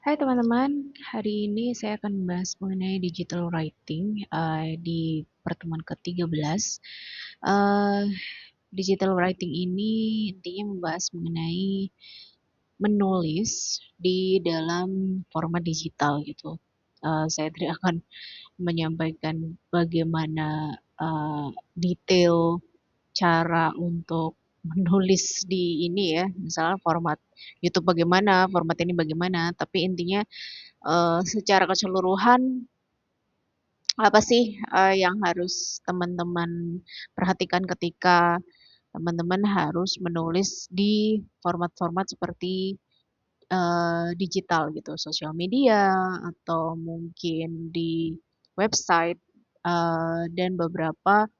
Hai teman-teman, hari ini saya akan membahas mengenai digital writing di pertemuan ke-13. Eh, Digital writing ini intinya membahas mengenai menulis di dalam format digital gitu. Saya tidak akan menyampaikan bagaimana detail cara untuk menulis di ini ya, misalnya format YouTube bagaimana, format ini bagaimana, tapi intinya secara keseluruhan apa sih yang harus teman-teman perhatikan ketika teman-teman harus menulis di format-format seperti digital gitu, sosial media atau mungkin di website dan beberapa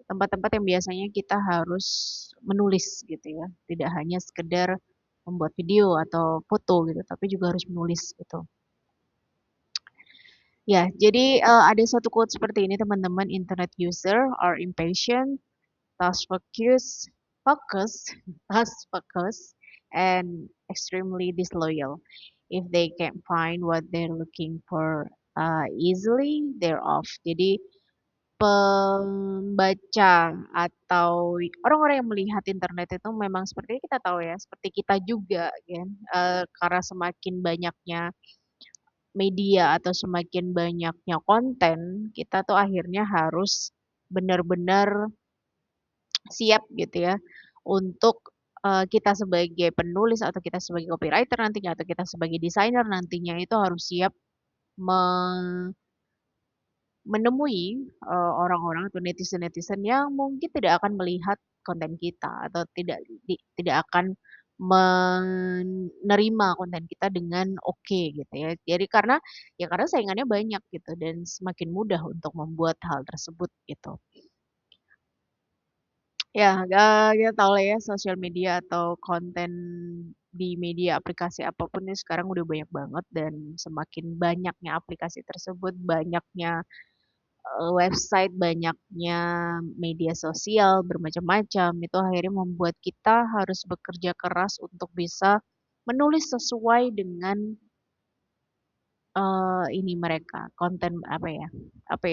tempat-tempat yang biasanya kita harus menulis gitu ya, tidak hanya sekedar membuat video atau foto gitu, tapi juga harus menulis gitu. Ya, jadi ada satu quote seperti ini teman-teman, internet user are impatient, task focus, task focus, and extremely disloyal. If they can't find what they're looking for easily, they're off. Jadi pembaca atau orang-orang yang melihat internet itu memang seperti kita tahu ya, seperti kita juga, kan, karena semakin banyaknya media atau semakin banyaknya konten, kita tuh akhirnya harus benar-benar siap gitu ya untuk kita sebagai penulis atau kita sebagai copywriter nantinya atau kita sebagai desainer nantinya itu harus siap me- menemui orang-orang atau netizen-netizen yang mungkin tidak akan melihat konten kita atau tidak akan menerima konten kita dengan oke gitu ya. Jadi karena saingannya banyak gitu dan semakin mudah untuk membuat hal tersebut gitu. Ya, kita tahu lah ya sosial media atau konten di media aplikasi apapun ini sekarang udah banyak banget dan semakin banyaknya aplikasi tersebut, banyaknya website, banyaknya media sosial bermacam-macam, itu akhirnya membuat kita harus bekerja keras untuk bisa menulis sesuai dengan ini mereka, konten apa ya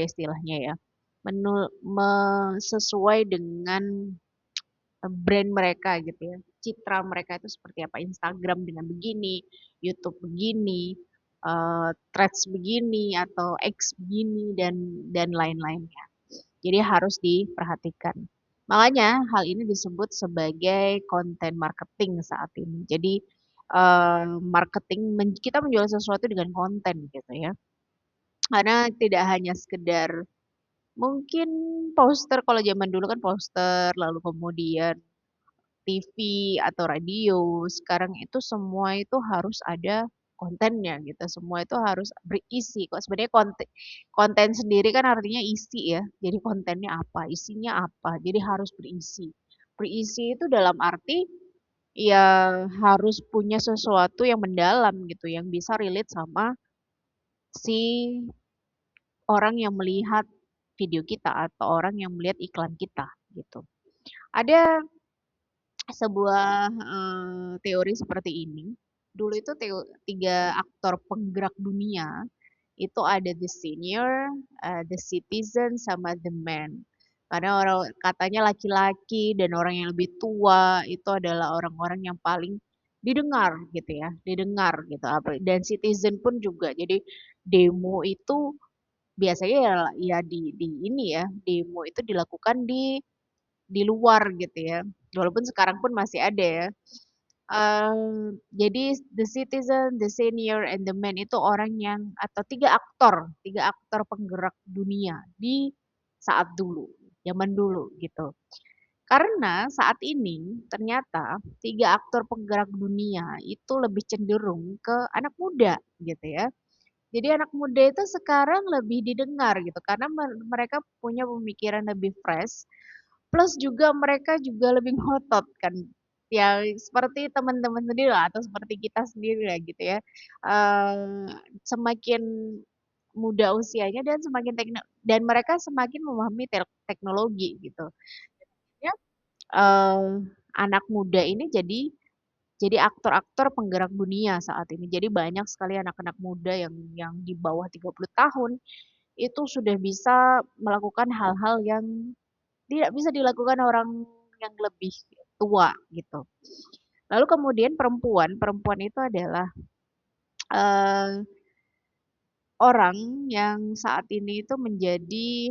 istilahnya ya, sesuai dengan brand mereka gitu ya. Citra mereka itu seperti apa? Instagram dengan begini, YouTube begini, Threads begini atau X begini dan lain-lainnya. Jadi harus diperhatikan. Makanya hal ini disebut sebagai content marketing saat ini. Jadi marketing kita menjual sesuatu dengan konten gitu ya. Karena tidak hanya sekedar mungkin poster kalau zaman dulu kan poster lalu kemudian TV atau radio, sekarang itu semua itu harus ada kontennya gitu. Semua itu harus berisi. Kok sebenarnya konten konten sendiri kan artinya isi ya. Jadi kontennya apa, isinya apa. Jadi harus berisi. Berisi itu dalam arti ya harus punya sesuatu yang mendalam gitu, yang bisa relate sama si orang yang melihat video kita atau orang yang melihat iklan kita gitu. Ada sebuah teori seperti ini. Dulu itu tiga aktor penggerak dunia itu ada the senior, the citizen, sama the man. Karena orang katanya laki-laki dan orang yang lebih tua itu adalah orang-orang yang paling didengar gitu ya, didengar gitu. Dan citizen pun juga. Jadi demo itu biasanya ya, ya di ini ya, demo itu dilakukan di luar gitu ya. Walaupun sekarang pun masih ada ya. Jadi the citizen, the senior, and the man itu orang yang atau tiga aktor penggerak dunia di saat dulu, zaman dulu gitu. Karena saat ini ternyata tiga aktor penggerak dunia itu lebih cenderung ke anak muda gitu ya. Jadi anak muda itu sekarang lebih didengar gitu karena mereka punya pemikiran lebih fresh. Plus juga mereka juga lebih ngotot kan. Ya seperti teman-teman sendiri lah atau seperti kita sendiri lah gitu ya. Semakin muda usianya dan dan mereka semakin memahami teknologi gitu. Ya, anak muda ini jadi jadi aktor-aktor penggerak dunia saat ini. Jadi banyak sekali anak-anak muda yang di bawah 30 tahun itu sudah bisa melakukan hal-hal yang tidak bisa dilakukan orang yang lebih tua gitu. Lalu kemudian perempuan, perempuan itu adalah eh, orang yang saat ini itu menjadi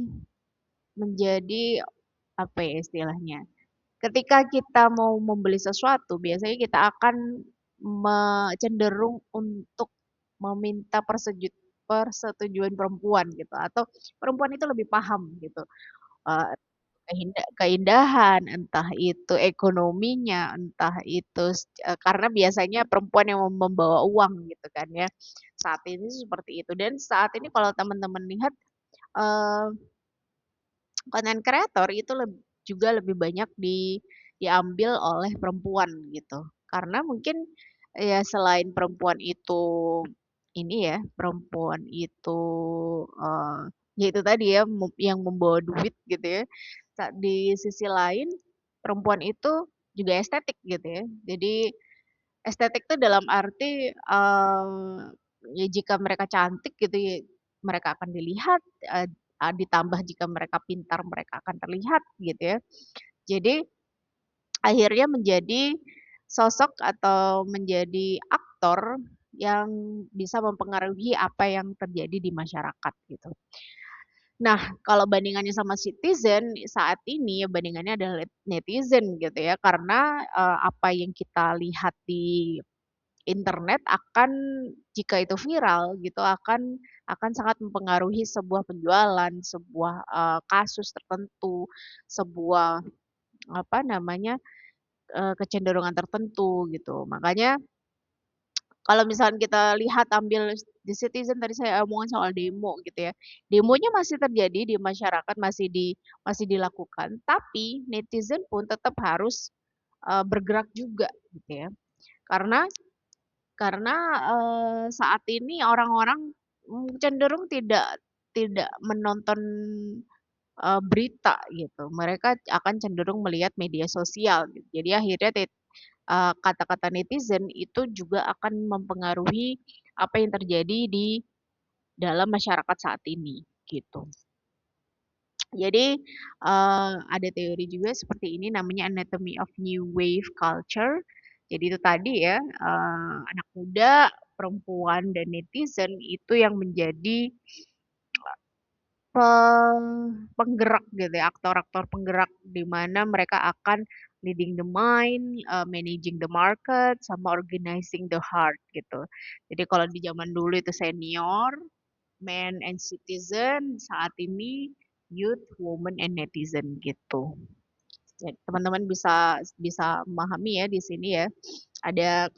menjadi apa ya istilahnya? Ketika kita mau membeli sesuatu, biasanya kita akan cenderung untuk meminta persetujuan perempuan gitu, atau perempuan itu lebih paham gitu. Eh, Keindahan, entah itu ekonominya, entah itu karena biasanya perempuan yang membawa uang gitu kan ya. Saat ini seperti itu. Dan saat ini kalau teman-teman lihat eh, konten kreator itu juga lebih banyak diambil oleh perempuan gitu. Karena mungkin ya selain perempuan itu ini ya, perempuan itu eh, ya itu tadi ya yang membawa duit gitu ya. Di sisi lain perempuan itu juga estetik gitu ya. Jadi estetik itu dalam arti ya jika mereka cantik gitu ya, mereka akan dilihat, ditambah jika mereka pintar mereka akan terlihat gitu ya. Jadi akhirnya menjadi sosok atau menjadi aktor yang bisa mempengaruhi apa yang terjadi di masyarakat gitu. Nah, kalau bandingannya sama Citizen saat ini ya bandingannya adalah netizen gitu ya, karena apa yang kita lihat di internet akan jika itu viral gitu akan sangat mempengaruhi sebuah penjualan, sebuah kasus tertentu, sebuah apa namanya kecenderungan tertentu gitu. Makanya kalau misalnya kita lihat ambil di Citizen tadi saya omongin soal demo gitu ya. Demonya masih terjadi di masyarakat, masih dilakukan, tapi netizen pun tetap harus bergerak juga gitu ya. Karena karena saat ini orang-orang cenderung tidak tidak menonton berita gitu. Mereka akan cenderung melihat media sosial gitu. Jadi akhirnya kata-kata netizen itu juga akan mempengaruhi apa yang terjadi di dalam masyarakat saat ini gitu. Jadi ada teori juga seperti ini namanya anatomy of new wave culture. Jadi itu tadi ya anak muda, perempuan dan netizen itu yang menjadi penggerak gitu ya, aktor-aktor penggerak di mana mereka akan leading the mind, managing the market, sama organizing the heart gitu. Jadi kalau di zaman dulu itu senior, man and citizen, saat ini youth, woman and netizen gitu. Ya, teman-teman bisa bisa memahami ya di sini ya. Ada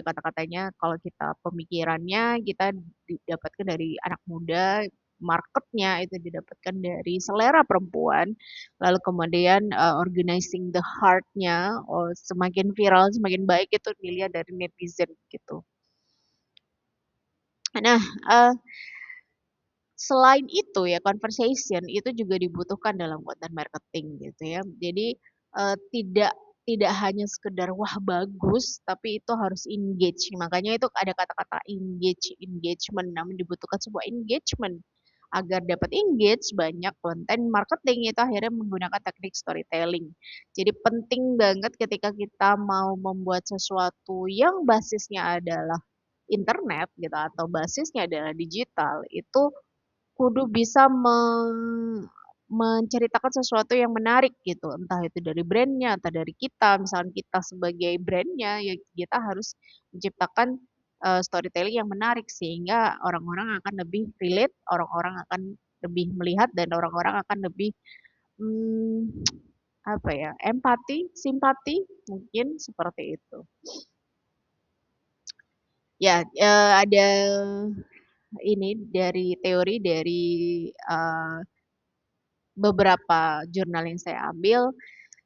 kata-katanya kalau kita pemikirannya kita didapatkan dari anak muda, marketnya itu didapatkan dari selera perempuan, lalu kemudian organizing the heart-nya semakin viral, semakin baik itu dilihat dari netizen gitu. Nah, eh, selain itu ya conversation itu juga dibutuhkan dalam konten marketing gitu ya. Jadi tidak tidak hanya sekedar wah bagus, tapi itu harus engage. Makanya itu ada kata-kata engagement, namun dibutuhkan sebuah engagement agar dapat engage banyak konten marketing itu akhirnya menggunakan teknik storytelling. Jadi penting banget ketika kita mau membuat sesuatu yang basisnya adalah internet gitu atau basisnya adalah digital itu kudu bisa menceritakan sesuatu yang menarik gitu, entah itu dari brandnya, entah dari kita, misalnya kita sebagai brandnya, ya kita harus menciptakan storytelling yang menarik sehingga orang-orang akan lebih relate, orang-orang akan lebih melihat dan orang-orang akan lebih hmm, apa ya, empati, simpati, mungkin seperti itu. Ya, ada ini dari teori dari eh, beberapa jurnal yang saya ambil,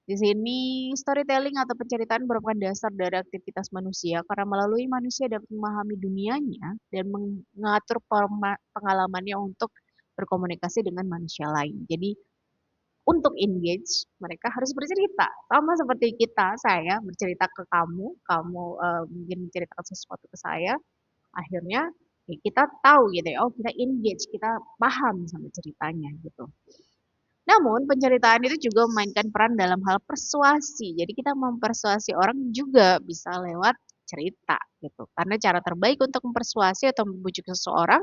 di sini storytelling atau penceritaan merupakan dasar dari aktivitas manusia karena melalui manusia dapat memahami dunianya dan mengatur pengalamannya untuk berkomunikasi dengan manusia lain. Jadi untuk engage, mereka harus bercerita. Sama seperti kita, saya bercerita ke kamu, kamu mungkin menceritakan sesuatu ke saya, akhirnya ya kita tahu gitu ya, oh kita engage, kita paham sama ceritanya gitu. Namun, penceritaan itu juga memainkan peran dalam hal persuasi. Jadi kita mempersuasi orang juga bisa lewat cerita gitu. Karena cara terbaik untuk mempersuasi atau membujuk seseorang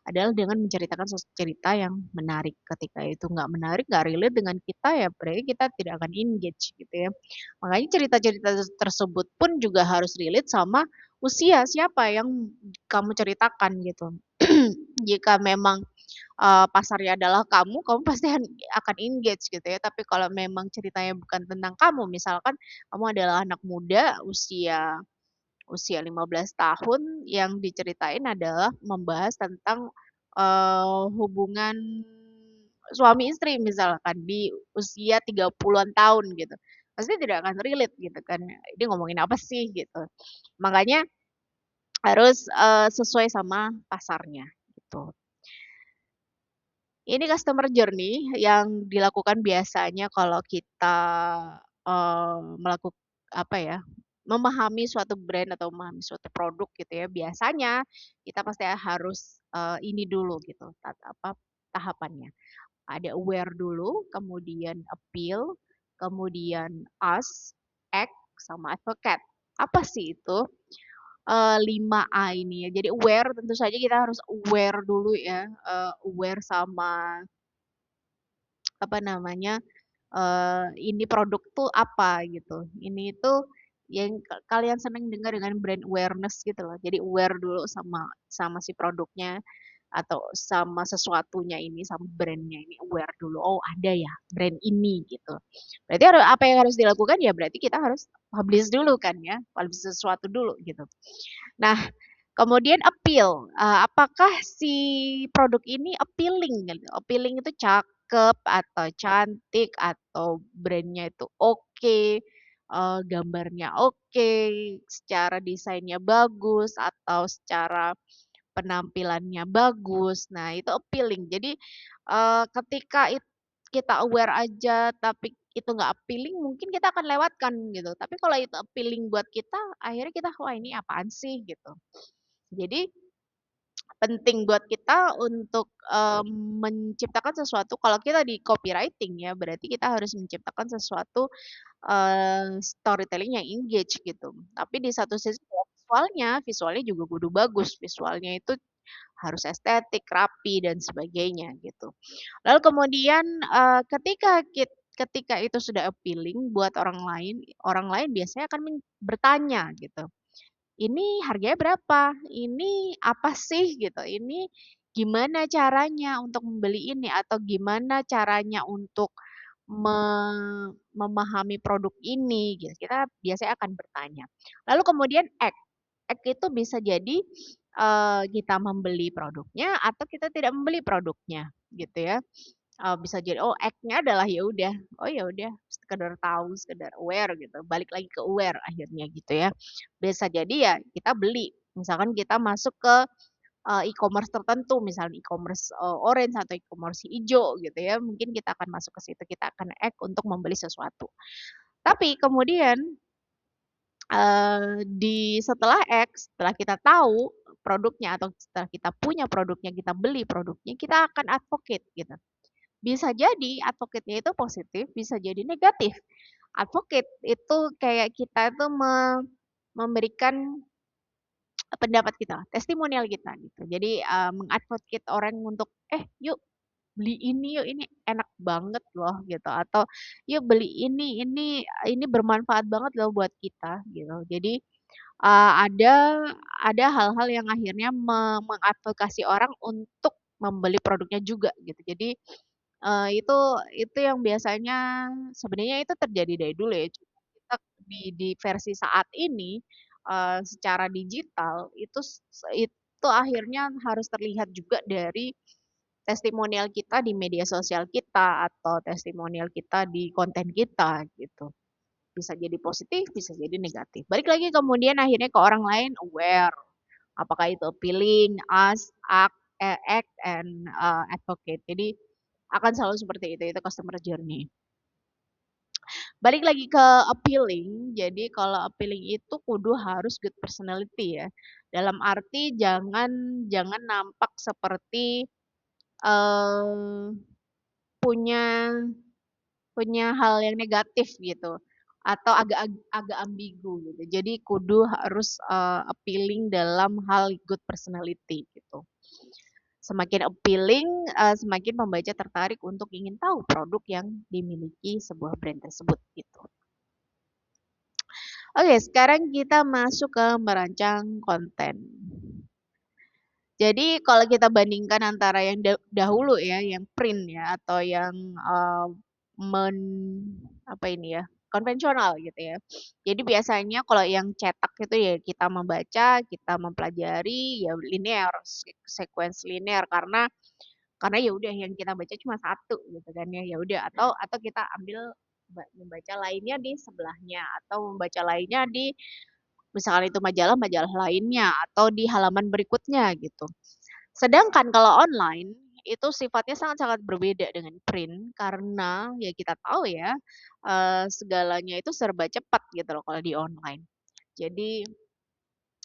adalah dengan menceritakan suatu cerita yang menarik. Ketika itu nggak menarik, nggak relate dengan kita ya berarti kita tidak akan engage gitu ya. Makanya cerita-cerita tersebut pun juga harus relate sama usia siapa yang kamu ceritakan gitu. Jika memang pasarnya adalah kamu, kamu pasti akan engage gitu ya. Tapi kalau memang ceritanya bukan tentang kamu, misalkan kamu adalah anak muda usia usia 15 tahun yang diceritain adalah membahas tentang hubungan suami istri misalkan di usia 30-an tahun gitu. Pasti tidak akan relate gitu kan. Ini ngomongin apa sih gitu. Makanya harus sesuai sama pasarnya gitu. Ini customer journey yang dilakukan biasanya kalau kita, apa ya, memahami suatu brand atau memahami suatu produk gitu ya, biasanya kita pasti harus, ini dulu gitu, tahapannya. Ada aware dulu, kemudian appeal, kemudian ask, act, sama advocate. Apa sih itu? 5A ini ya. Jadi aware tentu saja kita harus aware dulu ya, aware sama apa namanya, ini produk tuh apa gitu. Ini tuh yang kalian seneng dengar dengan brand awareness gitu loh. Jadi aware dulu sama sama si produknya atau sama sesuatunya ini, sama brandnya ini aware dulu. Oh ada ya brand ini gitu. Berarti apa yang harus dilakukan ya berarti kita harus publish dulu kan ya, publish sesuatu dulu gitu. Nah, kemudian appeal, apakah si produk ini appealing gitu, appealing itu cakep atau cantik atau brand-nya itu oke, gambarnya oke, secara desainnya bagus atau secara penampilannya bagus. Nah, itu appealing. Jadi, ketika kita aware aja tapi itu nggak appealing mungkin kita akan lewatkan gitu. Tapi kalau itu appealing buat kita, akhirnya kita, "Wah ini apaan sih?" Gitu. Jadi penting buat kita untuk, menciptakan sesuatu kalau kita di copywriting ya, berarti kita harus menciptakan sesuatu, storytelling yang engage gitu. Tapi di satu sisi visualnya, visualnya juga kudu bagus, visualnya itu harus estetik, rapi, dan sebagainya gitu. Lalu kemudian, ketika itu sudah appealing buat orang lain biasanya akan bertanya gitu. Ini harganya berapa? Ini apa sih gitu? Ini gimana caranya untuk membeli ini? Atau gimana caranya untuk me memahami produk ini gitu. Kita biasanya akan bertanya. Lalu kemudian act. Act itu bisa jadi, kita membeli produknya atau kita tidak membeli produknya gitu ya. Bisa jadi, oh act-nya adalah ya udah, oh ya udah sekedar tahu, sekedar aware gitu, balik lagi ke aware akhirnya gitu ya. Bisa jadi ya kita beli, misalkan kita masuk ke, e-commerce tertentu, misalnya e-commerce, orange atau e-commerce hijau gitu ya, mungkin kita akan masuk ke situ, kita akan act untuk membeli sesuatu. Tapi kemudian, setelah X, setelah kita tahu produknya atau setelah kita punya produknya, kita beli produknya, kita akan advocate gitu. Bisa jadi advocate-nya itu positif, bisa jadi negatif. Advocate itu kayak kita itu memberikan pendapat kita, testimonial kita gitu. Jadi, mengadvocate orang untuk, "Eh, yuk beli ini yuk, ini enak banget loh," gitu, atau, "Yuk beli ini bermanfaat banget loh buat kita," gitu. Jadi, ada hal-hal yang akhirnya mengadvokasi orang untuk membeli produknya juga gitu. Jadi, itu yang biasanya sebenarnya itu terjadi dari dulu ya, cuma kita di versi saat ini, secara digital itu akhirnya harus terlihat juga dari testimonial kita di media sosial kita atau testimonial kita di konten kita gitu. Bisa jadi positif, bisa jadi negatif. Balik lagi kemudian akhirnya ke orang lain aware, apakah itu appealing, act, and, advocate. Jadi Akan selalu seperti itu customer journey. Balik lagi ke appealing, jadi kalau appealing itu kudu harus good personality ya. Dalam arti jangan jangan nampak seperti eh, punya punya hal yang negatif gitu atau agak ambigu gitu. Jadi kudu harus appealing dalam hal good personality gitu. Semakin appealing, semakin pembaca tertarik untuk ingin tahu produk yang dimiliki sebuah brand tersebut gitu. Oke, sekarang kita masuk ke merancang konten. Jadi kalau kita bandingkan antara yang dahulu ya, yang print ya, atau yang men apa ini ya, konvensional gitu ya. Jadi biasanya kalau yang cetak itu ya kita membaca, kita mempelajari ya linear, sequence linear karena ya udah yang kita baca cuma satu gitu kan ya. Ya udah atau kita ambil membaca lainnya di sebelahnya atau membaca lainnya di misalkan itu majalah-majalah lainnya atau di halaman berikutnya gitu. Sedangkan kalau online itu sifatnya sangat-sangat berbeda dengan print karena ya kita tahu ya segalanya itu serba cepat gitu loh kalau di online. Jadi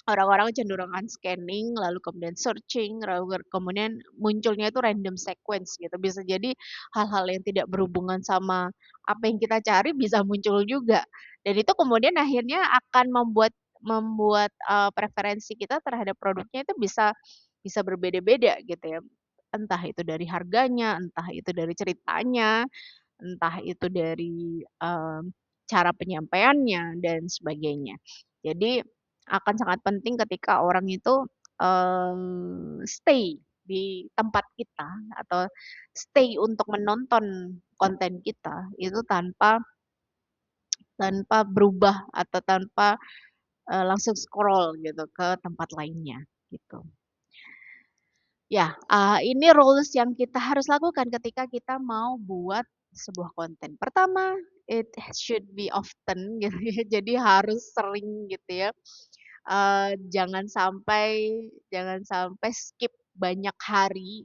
orang-orang cenderung scanning, lalu kemudian searching, lalu kemudian munculnya itu random sequence gitu. Bisa jadi hal-hal yang tidak berhubungan sama apa yang kita cari bisa muncul juga. Dan itu kemudian akhirnya akan membuat membuat preferensi kita terhadap produknya itu bisa bisa berbeda-beda gitu ya. Entah itu dari harganya, entah itu dari ceritanya, entah itu dari cara penyampaiannya dan sebagainya. Jadi akan sangat penting ketika orang itu stay di tempat kita atau stay untuk menonton konten kita itu tanpa tanpa berubah atau tanpa langsung scroll gitu ke tempat lainnya gitu. Ya, ini rules yang kita harus lakukan ketika kita mau buat sebuah konten. Pertama, it should be often gitu ya. Jadi harus sering gitu ya. Jangan sampai skip banyak hari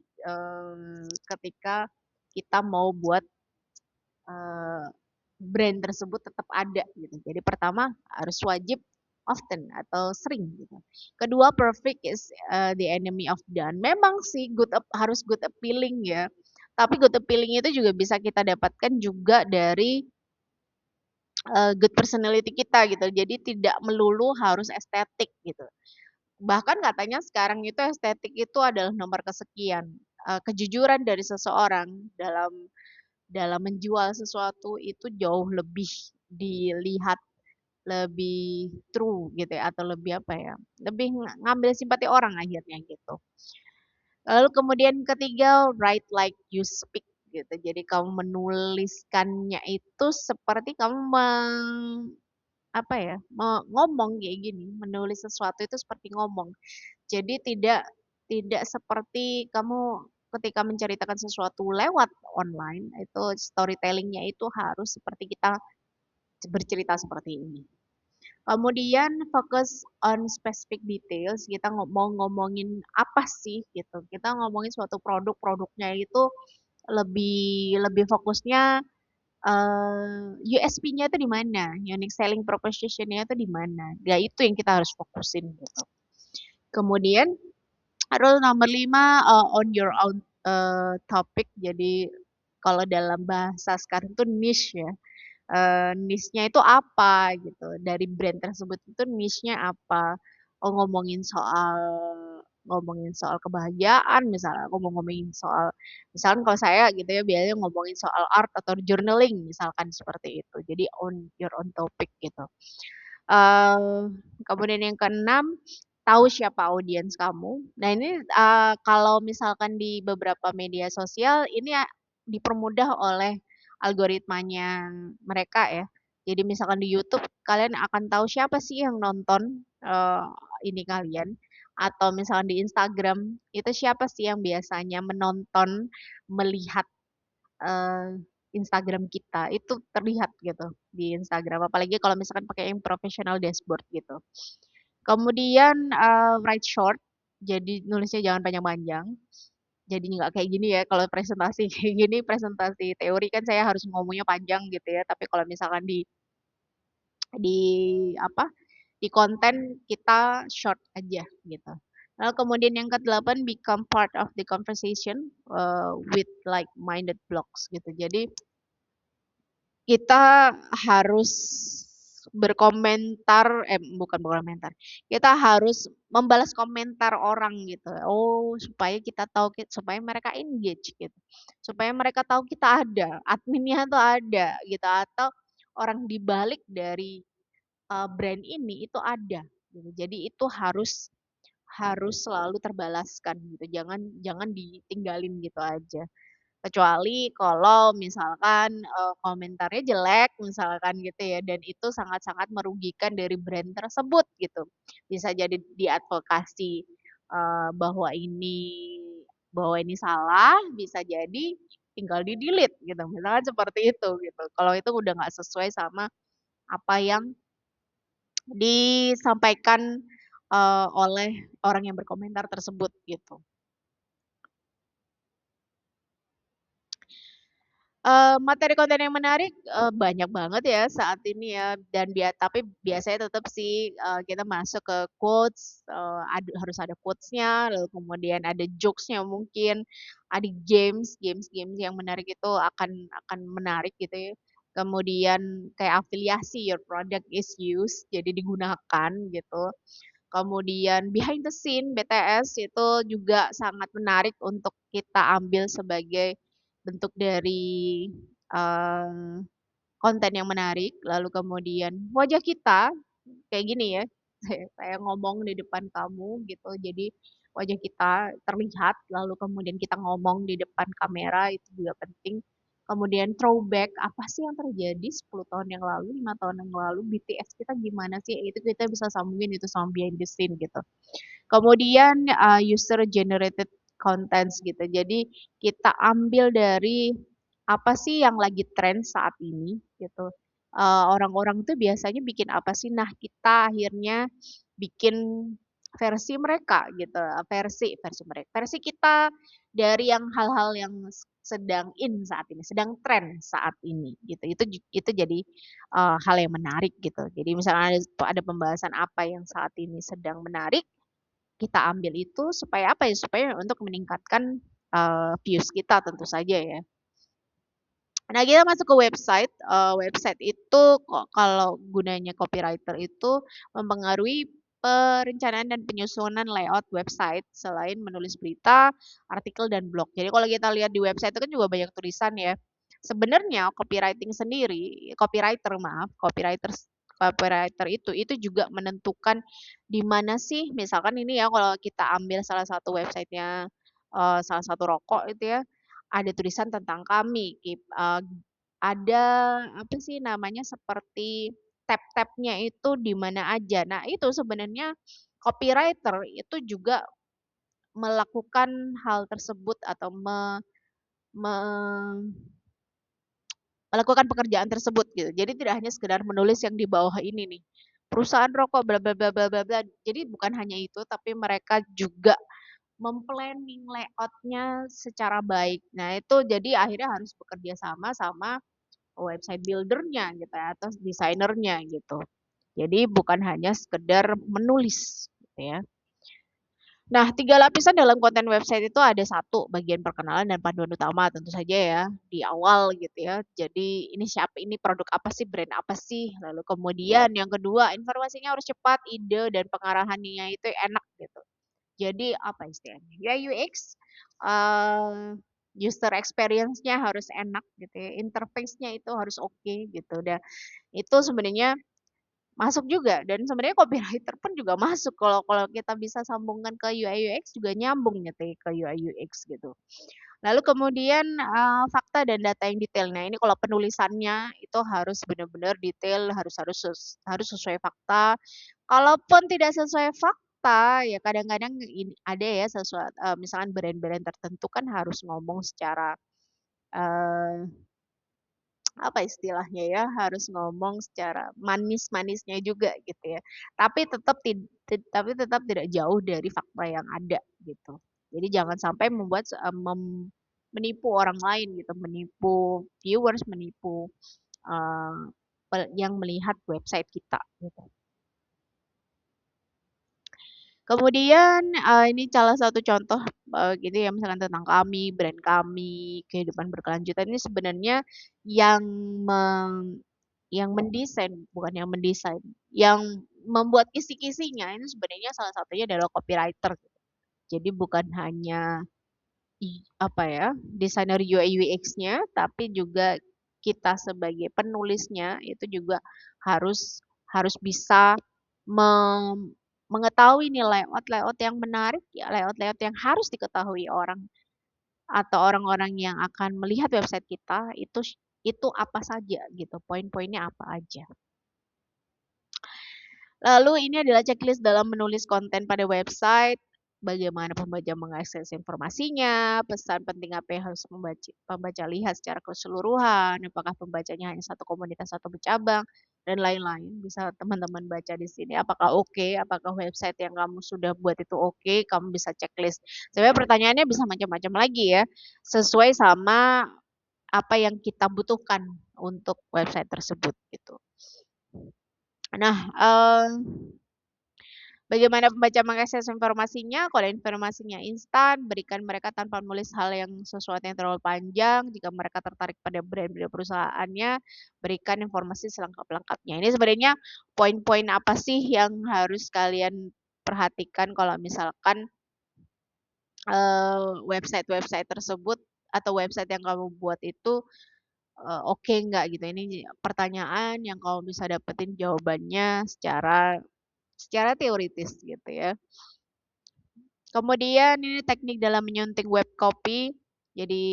ketika kita mau buat eh, brand tersebut tetap ada gitu. Jadi pertama harus wajib often atau sering gitu. Kedua, perfect is the enemy of done. Memang sih harus good appealing ya. Tapi good appealing itu juga bisa kita dapatkan juga dari good personality kita gitu. Jadi tidak melulu harus estetik gitu. Bahkan katanya sekarang itu estetik itu adalah nomor kesekian. Kejujuran dari seseorang dalam dalam menjual sesuatu itu jauh lebih dilihat lebih true gitu ya atau lebih apa ya lebih ngambil simpati orang akhirnya gitu. Lalu kemudian ketiga, write like you speak gitu. Jadi kamu menuliskannya itu seperti kamu apa ya ngomong kayak gini, menulis sesuatu itu seperti ngomong. Jadi tidak seperti kamu ketika menceritakan sesuatu lewat online itu storytellingnya itu harus seperti kita bercerita seperti ini. Kemudian fokus on specific details. Kita mau ngomongin apa sih gitu. Kita ngomongin suatu produknya itu lebih lebih fokusnya USP-nya itu di mana, unique selling proposition-nya itu di mana. Ya itu yang kita harus fokusin gitu. Kemudian rule nomor 5 on your own topic. Jadi kalau dalam bahasa sekarang itu niche ya. Niche-nya itu apa gitu. Dari brand tersebut itu niche-nya apa. Oh ngomongin soal kebahagiaan misalnya aku mau ngomongin soal misalkan kalau saya gitu ya biasanya ngomongin soal art atau journaling misalkan seperti itu jadi on your own topic gitu. Kemudian yang keenam, tahu siapa audiens kamu. Nah ini kalau misalkan di beberapa media sosial ini dipermudah oleh algoritmanya mereka ya. Jadi misalkan di YouTube kalian akan tahu siapa sih yang nonton ini kalian. Atau misalkan di Instagram itu siapa sih yang biasanya menonton, melihat eh, Instagram kita itu terlihat gitu di Instagram apalagi kalau misalkan pakai yang professional dashboard gitu. Kemudian write short jadi nulisnya jangan panjang-panjang. jadi nggak kayak gini ya, kalau presentasi kayak gini, presentasi teori kan saya harus ngomongnya panjang gitu ya, tapi kalau misalkan di apa, di konten kita short aja gitu. Lalu kemudian yang ke-8 become part of the conversation with like-minded blogs gitu. Jadi kita harus berkomentar, bukan berkomentar, kita harus membalas komentar orang gitu. Oh, supaya kita tahu, supaya mereka engage gitu. Supaya mereka tahu kita ada, adminnya tuh ada gitu, atau orang di balik dari brand ini itu ada gitu. Jadi itu harus harus selalu terbalaskan gitu. Jangan jangan ditinggalin gitu aja. Kecuali kalau misalkan, komentarnya jelek misalkan gitu ya, dan itu sangat-sangat merugikan dari brand tersebut gitu. Bisa jadi diadvokasi, bahwa ini salah, bisa jadi tinggal di-delete gitu, misalkan seperti itu gitu. Kalau itu udah nggak sesuai sama apa yang disampaikan, oleh orang yang berkomentar tersebut gitu. Materi konten yang menarik, banyak banget ya saat ini ya, dan tapi biasanya tetap sih, kita masuk ke quotes, harus ada quotes-nya, lalu kemudian ada jokes-nya mungkin, ada games yang menarik itu akan menarik gitu ya. Kemudian kayak afiliasi, your product is used, jadi digunakan gitu. Kemudian behind the scene, BTS itu juga sangat menarik untuk kita ambil sebagai bentuk dari, eee, konten yang menarik. Lalu kemudian wajah kita kayak gini ya, saya ngomong di depan kamu gitu, jadi wajah kita terlihat, lalu kemudian kita ngomong di depan kamera itu juga penting. Kemudian throwback, apa sih yang terjadi 10 tahun yang lalu, 5 tahun yang lalu, BTS kita gimana sih, itu kita bisa sambungin itu sama behind the scene gitu. Kemudian, user generated contents gitu. Jadi kita ambil dari apa sih yang lagi tren saat ini gitu. Orang-orang tuh biasanya bikin apa sih? Nah, kita akhirnya bikin versi mereka gitu, versi versi mereka, versi kita dari yang hal-hal yang sedang in saat ini, sedang tren saat ini gitu. Itu jadi, hal yang menarik gitu. Jadi misalnya ada pembahasan apa yang saat ini sedang menarik, kita ambil itu supaya apa ya, supaya untuk meningkatkan, views kita tentu saja ya. Nah, kita masuk ke website, website itu kalau gunanya copywriter itu mempengaruhi perencanaan dan penyusunan layout website selain menulis berita, artikel, dan blog. Jadi kalau kita lihat di website itu kan juga banyak tulisan ya. Sebenarnya copywriting sendiri, copywriter itu juga menentukan di mana sih, misalkan ini ya kalau kita ambil salah satu websitenya, salah satu rokok itu ya, ada tulisan tentang kami, ada apa sih namanya, seperti tab-tabnya itu di mana aja. Nah, itu sebenarnya copywriter itu juga melakukan hal tersebut atau me melakukan pekerjaan tersebut gitu. Jadi tidak hanya sekedar menulis yang di bawah ini nih, perusahaan rokok bla bla bla bla bla bla. Jadi bukan hanya itu, tapi mereka juga memplanning layout-nya secara baik. Nah, itu jadi akhirnya harus bekerja sama sama website builder-nya gitu ya, atau desainernya gitu. Jadi bukan hanya sekedar menulis gitu ya. Nah, 3 lapisan dalam konten website itu ada satu bagian perkenalan dan panduan utama tentu saja ya, di awal gitu ya. Jadi ini siapa, ini produk apa sih, brand apa sih. Lalu kemudian yang kedua, informasinya harus cepat, ide dan pengarahannya itu enak gitu. Jadi apa istilahnya, UI UX, user experience-nya harus enak gitu ya, interface-nya itu harus oke gitu. Dan itu sebenarnya masuk juga, dan sebenarnya copywriter pun juga masuk, kalau kalau kita bisa sambungkan ke UI UX juga nyambung gitu ya ke UI UX gitu. Lalu kemudian, fakta dan data yang detail. Nah, ini kalau penulisannya itu harus benar-benar detail, harus sesuai fakta. Kalaupun tidak sesuai fakta, ya kadang-kadang ada ya sesuatu, misalkan brand-brand tertentu kan harus ngomong secara, eee apa istilahnya ya, harus ngomong secara manis-manisnya juga gitu ya. Tapi tetap tidak jauh dari fakta yang ada gitu. Jadi jangan sampai menipu orang lain gitu, menipu viewers, menipu eh, yang melihat website kita gitu. Kemudian ini salah satu contoh gitu ya misalkan tentang kami, brand kami, kehidupan berkelanjutan ini sebenarnya yang yang mendesain, bukan yang mendesain, yang membuat kisi-kisinya ini sebenarnya salah satunya adalah copywriter. Jadi bukan hanya apa ya, desainer UI UX-nya, tapi juga kita sebagai penulisnya itu juga harus harus bisa mengetahui nih layout-layout yang menarik, ya layout-layout yang harus diketahui orang atau orang-orang yang akan melihat website kita itu apa saja gitu, poin-poinnya apa aja. Lalu ini adalah checklist dalam menulis konten pada website. Bagaimana pembaca mengakses informasinya, pesan penting apa yang harus pembaca lihat secara keseluruhan, apakah pembacanya hanya satu komunitas atau bercabang, dan lain-lain. Bisa teman-teman baca di sini. Apakah oke, apakah website yang kamu sudah buat itu oke, kamu bisa checklist. Sebenarnya pertanyaannya bisa macam-macam lagi ya, sesuai sama apa yang kita butuhkan untuk website tersebut gitu. Nah, bagaimana pembaca mengakses informasinya? Kalau informasinya instan, berikan mereka tanpa menulis hal yang sesuatu yang terlalu panjang. Jika mereka tertarik pada brand perusahaannya, berikan informasi selengkap-lengkapnya. Ini sebenarnya poin-poin apa sih yang harus kalian perhatikan kalau misalkan website-website tersebut atau website yang kamu buat itu oke nggak gitu. Ini pertanyaan yang kamu bisa dapetin jawabannya secara secara teoritis gitu ya. Kemudian ini teknik dalam menyunting web copy. Jadi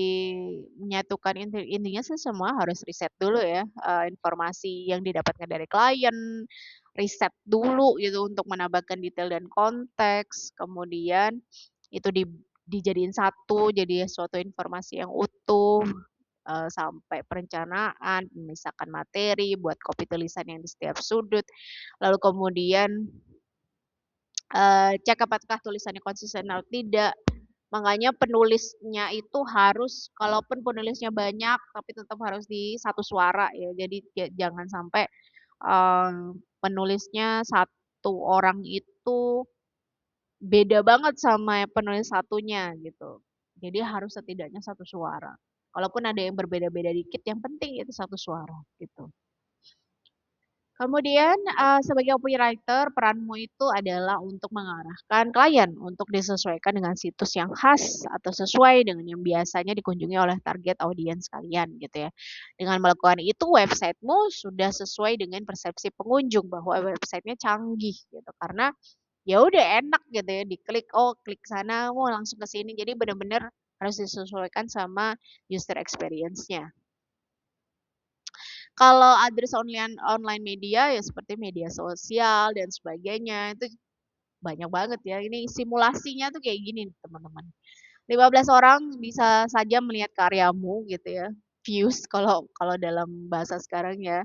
menyatukan intinya sih semua harus riset dulu ya, informasi yang didapatkan dari klien, riset dulu gitu untuk menambahkan detail dan konteks. Kemudian itu dijadiin satu jadi suatu informasi yang utuh, sampai perencanaan, memisahkan materi, buat copy tulisan yang di setiap sudut. Lalu kemudian cek apakah tulisannya konsisten atau tidak. Makanya penulisnya itu harus, kalaupun penulisnya banyak, tapi tetap harus di satu suara ya. Jadi jangan sampai penulisnya satu orang itu beda banget sama penulis satunya gitu. Jadi harus setidaknya satu suara. Kalaupun ada yang berbeda-beda dikit, yang penting itu satu suara gitu. Kemudian, sebagai copywriter, peranmu itu adalah untuk mengarahkan klien untuk disesuaikan dengan situs yang khas atau sesuai dengan yang biasanya dikunjungi oleh target audiens kalian gitu ya. Dengan melakukan itu, websitemu sudah sesuai dengan persepsi pengunjung bahwa websitenya canggih gitu. Karena ya udah enak gitu ya, diklik, oh klik sana, mau langsung ke sini. Jadi benar-benar harus disesuaikan sama user experience-nya. Kalau address online online media ya seperti media sosial dan sebagainya itu banyak banget ya. Ini simulasinya tuh kayak gini nih, teman-teman. 15 orang bisa saja melihat karyamu gitu ya. Views kalau kalau dalam bahasa sekarang ya.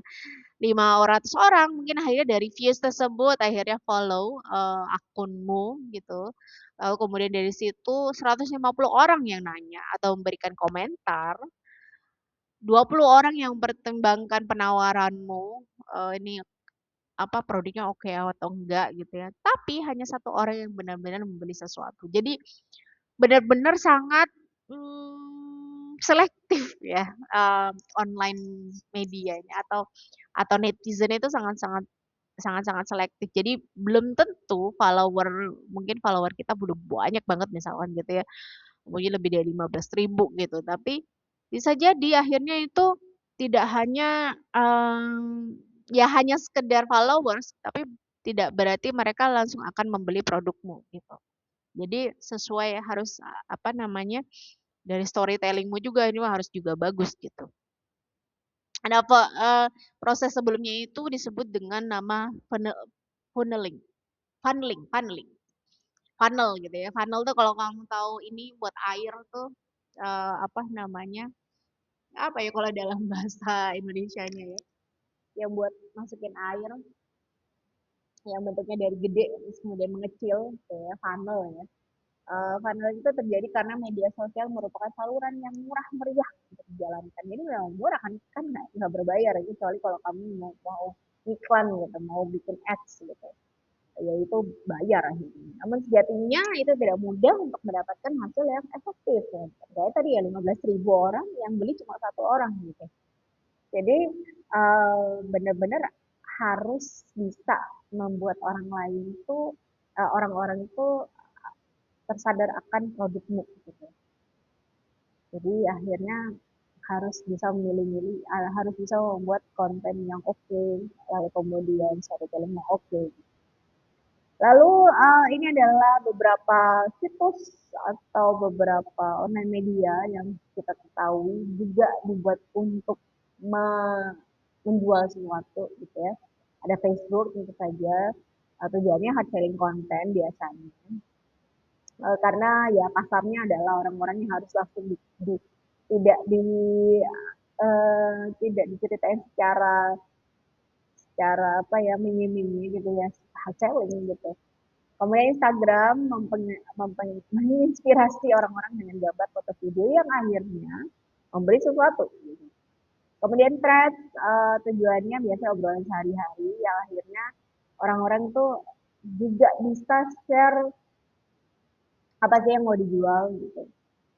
500 orang mungkin akhirnya dari views tersebut akhirnya follow akunmu gitu. Lalu kemudian dari situ 150 orang yang nanya atau memberikan komentar, 20 orang yang mempertimbangkan penawaranmu, ini apa produknya oke atau enggak gitu ya. Tapi hanya satu orang yang benar-benar membeli sesuatu. Jadi benar-benar sangat selektif ya online medianya atau netizen itu sangat-sangat sangat-sangat selektif. Jadi belum tentu mungkin follower kita udah banyak banget misalkan gitu ya. Mungkin lebih dari 15.000 gitu. Tapi bisa jadi akhirnya itu tidak hanya ya hanya sekedar followers, tapi tidak berarti mereka langsung akan membeli produkmu gitu. Jadi sesuai harus apa namanya dari storytellingmu juga ini harus juga bagus gitu. Ada proses sebelumnya itu disebut dengan nama funneling, funneling, funnel gitu ya. Funnel tuh kalau kamu tahu ini buat air tuh apa namanya? Apa ya kalau dalam bahasa Indonesianya ya? Yang buat masukin air yang bentuknya dari gede terus kemudian mengecil gitu ya, funnel ya. Funnel itu terjadi karena media sosial merupakan saluran yang murah meriah untuk dijalankan. Jadi memang murah kan, kan nggak berbayar ya, kecuali kalau kamu mau iklan gitu, mau bikin ads gitu, yaitu bayar akhirnya. Namun sejatinya itu tidak mudah untuk mendapatkan hasil yang efektif. Ya. Kayak tadi ya 15.000 orang yang beli cuma satu orang gitu. Jadi benar-benar harus bisa membuat orang lain itu orang-orang itu tersadar akan produkmu gitu. Jadi akhirnya harus bisa memilih-milih, harus bisa membuat konten yang oke, lalu kemudian storytelling yang oke. Lalu ini adalah beberapa situs atau beberapa online media yang kita ketahui juga dibuat untuk menjual sesuatu gitu ya. Ada Facebook tentu saja, tujuannya hard selling konten biasanya. Karena ya pasarnya adalah orang-orang yang harus langsung tidak tidak diceritain secara secara apa ya mini-mini gitu ya hard selling gitu. Kemudian Instagram menginspirasi orang-orang dengan gambar foto video yang akhirnya memberi sesuatu. Gitu. Kemudian threads tujuannya biasanya obrolan sehari-hari yang akhirnya orang-orang tuh juga bisa share apa sih yang mau dijual gitu.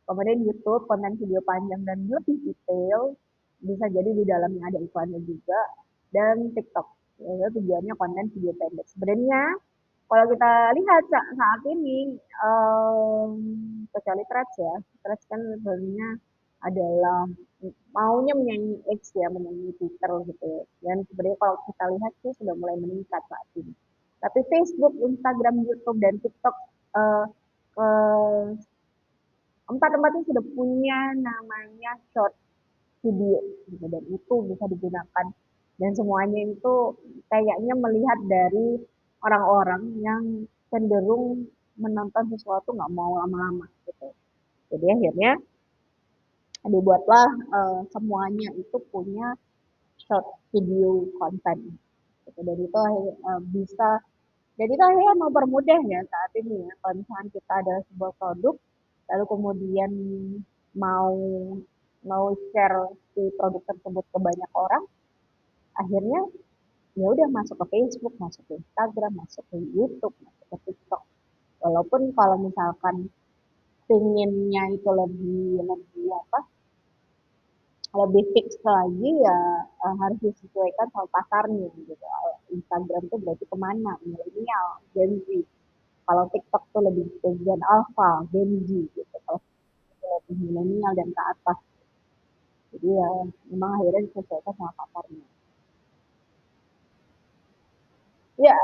Kemudian YouTube, konten video panjang dan lebih detail, bisa jadi di dalamnya ada iklannya juga, dan TikTok. Ya, tujuannya konten video pendek. Sebenarnya kalau kita lihat saat ini, um, kecuali Threads ya, Threads kan sebenarnya adalah maunya menyanyi X ya, menyanyi Twitter gitu ya. Dan sebenarnya kalau kita lihat sih sudah mulai meningkat saat ini. Tapi Facebook, Instagram, YouTube, dan TikTok uh, empat-empat ini sudah punya namanya short video gitu dan itu bisa digunakan dan semuanya itu kayaknya melihat dari orang-orang yang cenderung menonton sesuatu nggak mau lama-lama gitu. Jadi akhirnya dibuatlah semuanya itu punya short video konten gitu. Dan itu bisa jadi itu akhirnya mempermudah ya saat ini ya kalau misalkan kita ada sebuah produk lalu kemudian mau mau share si produk tersebut ke banyak orang, akhirnya ya udah masuk ke Facebook, masuk ke Instagram, masuk ke YouTube, masuk ke TikTok. Walaupun kalau misalkan pinginnya itu lebih lebih apa lebih fix lagi ya harus disesuaikan sama pasarnya gitu. Instagram itu berarti kemana? Milenial, Gen Z. Kalau TikTok tuh lebih ke Gen Alpha, Gen Z gitu. Kalau lebih milenial dan ke atas. Jadi ya memang akhirnya disesuaikan sama pasarnya. Ya,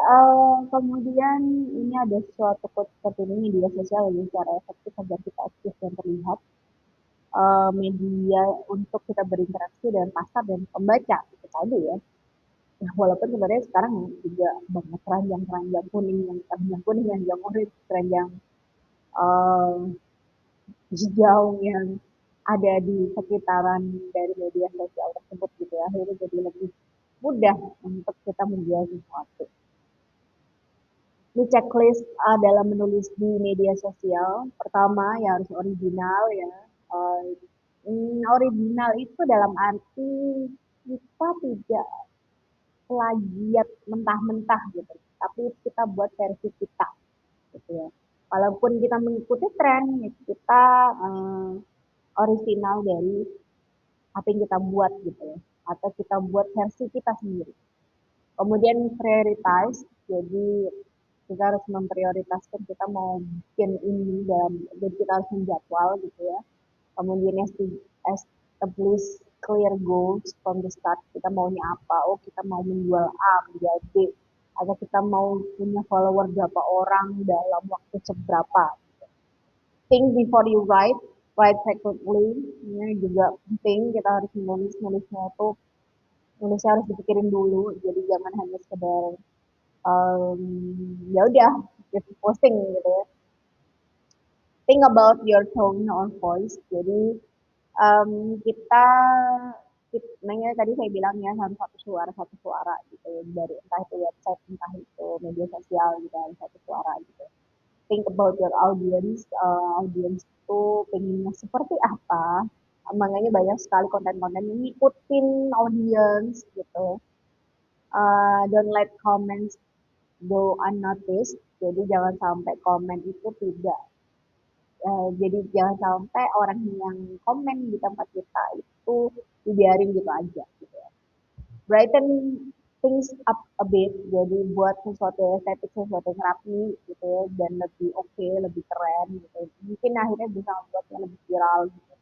kemudian ini ada suatu quote seperti ini, media sosial lebih secara efektif agar kita aktif dan terlihat. Media untuk kita berinteraksi dengan pasar dan pembaca, itu tadi ya. Nah, walaupun sebenarnya sekarang juga banyak keranjang-keranjang kuning, yang orange, keranjang eh, hijau yang ada di sekitaran dari media sosial tersebut gitu ya. Akhirnya jadi lebih mudah untuk kita menjual sesuatu. Ini checklist dalam menulis di media sosial. Pertama ya harus original ya. Uh, Original itu dalam arti kita tidak plagiat mentah-mentah gitu. Tapi kita buat versi kita gitu ya. Walaupun kita mengikuti tren, ya kita original dari apa yang kita buat gitu ya. Atau kita buat versi kita sendiri. Kemudian prioritize, jadi kita harus memprioritaskan kita mau bikin ini dalam, jadi kita harus menjadwal gitu ya. Kemudian establish clear goals from the start. Kita maunya apa? Oh, kita mau menjual A, menjual B. Atau kita mau punya follower berapa orang dalam waktu seberapa. Think before you write, write frequently. Ini juga penting, kita harus nulisnya itu nulisnya harus dipikirin dulu. Jadi jangan hanya sekedar um, ya udah just posting gitu ya. Think about your tone or voice. Jadi um, kita namanya tadi saya bilang ya harus satu suara gitu dari entah itu website entah itu media sosial gitu harus satu suara gitu think about your audience, audience itu pengennya seperti apa. Makanya banyak sekali konten-konten yang ngikutin audience gitu. Don't let comments go unnoticed. Jadi jangan sampai komen itu tidak, jadi jangan sampai orang yang komen di tempat kita itu dibiarin gitu aja gitu ya. Brighten things up a bit, jadi buat sesuatu yang estetik, sesuatu yang rapi gitu ya, dan lebih oke, lebih keren gitu. Mungkin akhirnya bisa membuatnya lebih viral gitu.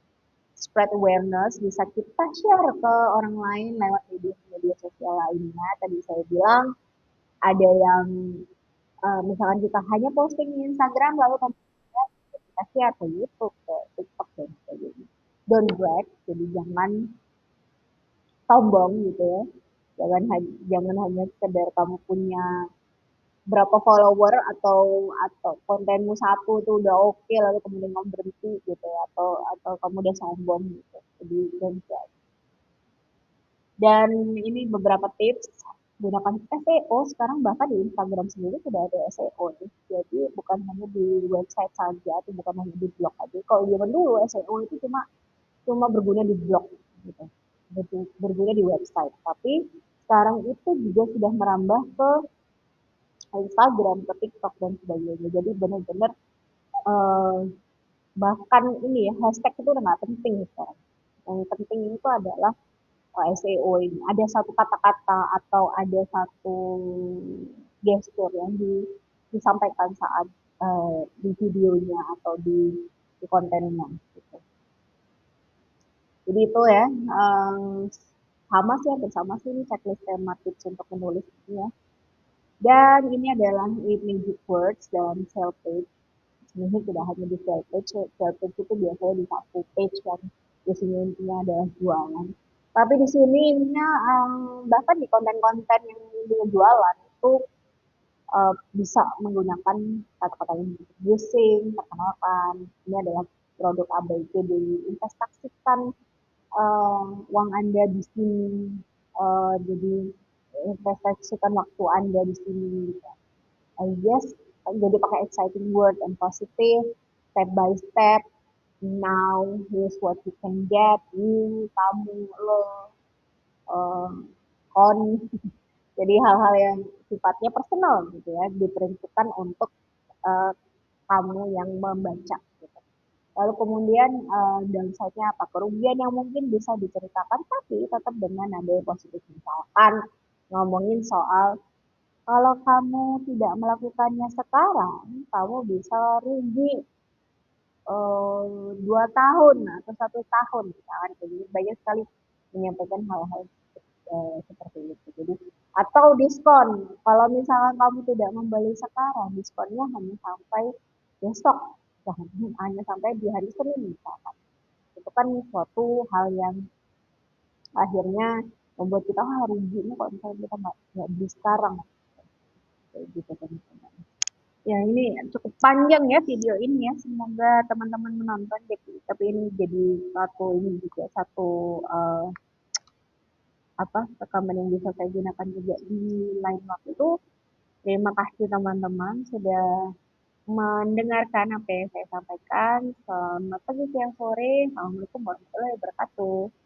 Spread awareness, bisa kita share ke orang lain lewat media sosial lainnya. Tadi saya bilang ada yang misalkan kita hanya posting di Instagram lalu kemudian kita share ke YouTube, ke TikTok dan sebagainya. Don't brag, jadi jangan sombong gitu ya. Jangan hanya sekedar kamu punya berapa follower atau kontenmu satu itu udah oke lalu kemudian kamu berhenti gitu ya, atau kamu udah sombong gitu. Jadi don't brag. Dan ini beberapa tips, gunakan SEO. Sekarang bahkan di Instagram sendiri sudah ada SEO nih. Jadi bukan hanya di website saja, atau bukan hanya di blog aja. Kalau zaman dulu SEO itu cuma cuma berguna di blog gitu. Berguna di website. Tapi sekarang itu juga sudah merambah ke Instagram, ke TikTok dan sebagainya. Jadi benar-benar eh, bahkan ini ya hashtag itu udah nggak penting sekarang. Yang penting itu adalah SEO ini. Ada satu kata-kata atau ada satu gestur yang disampaikan saat di videonya atau di kontennya. Gitu. Jadi itu ya, sama sih, hampir sama sih ini checklist tema tips untuk menulis ini ya. Dan ini adalah 8 magic words dalam sales page. Sebenarnya tidak hanya di sales page itu biasanya di satu page kan, isinya intinya adalah jualan. Tapi di sini intinya bahkan di konten-konten yang dia jualan itu bisa menggunakan kata-kata yang using, perkenalkan, ini adalah produk ABCD, diinvestasikan uang Anda di sini, jadi investasikan waktu Anda di sini. Gitu. Yes, jadi pakai exciting word and positive, step by step. Now, here's what you can get. You, kamu, lo, uh, kon. Jadi hal-hal yang sifatnya personal gitu ya, diperuntukkan untuk uh, kamu yang membaca. Gitu. Lalu kemudian downside-nya apa? Kerugian yang mungkin bisa diceritakan, tapi tetap dengan nada yang positif. Misalkan ngomongin soal kalau kamu tidak melakukannya sekarang, kamu bisa rugi 2 tahun atau 1 tahun, misalkan. Jadi banyak sekali menyampaikan hal-hal seperti itu. Jadi atau diskon. Kalau misalkan kamu tidak membeli sekarang, diskonnya hanya sampai besok, hanya sampai di hari Senin misalkan. Itu kan suatu hal yang akhirnya membuat kita rugi nih kalau misalnya kita nggak beli sekarang. Kayak gitu kan. Ya ini cukup panjang ya video ini ya. Semoga teman-teman menonton. Tapi ini jadi satu ini juga satu apa rekaman yang bisa saya gunakan juga di lain waktu. Terima kasih teman-teman sudah mendengarkan apa yang saya sampaikan. Selamat pagi, siang, sore. Assalamualaikum warahmatullahi wabarakatuh.